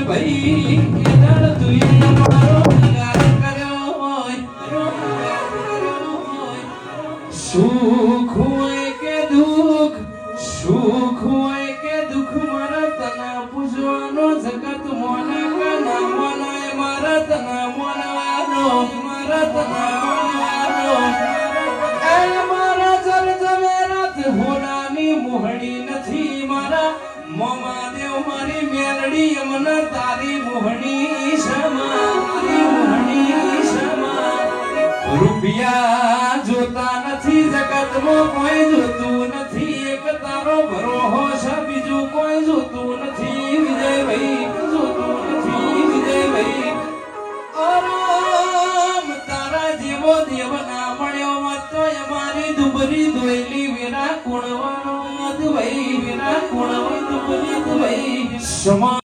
ભાઈ એદળ તુઈ મારો નિગાર કર્યો હોય સુખ હોય કે દુઃખ મારા તના પૂજવાનો જગત મોના કના મોનાય મારા તના મોનવાનો મારા તના મોનવાનો એ મારા જલ જવેરાત હોનાની મોહણી નથી મારા મોમા દેવ મારી મેલડી અમન તારી મોહણી સમા રૂપિયા જોતા નથી જગતમાં કોઈ જોતું નથી એક તારો ભરોહો છે બીજું કોઈ જોતું નથી વિજયભાઈ જોતું નથી વિજયભાઈ આરામ તારા જેવો દેવ ના મળ્યો હોત તો અમારી દુબરી દોયલી વિના કુણવાનો ભાઈ વિના કુણવા દુબરી ભાઈ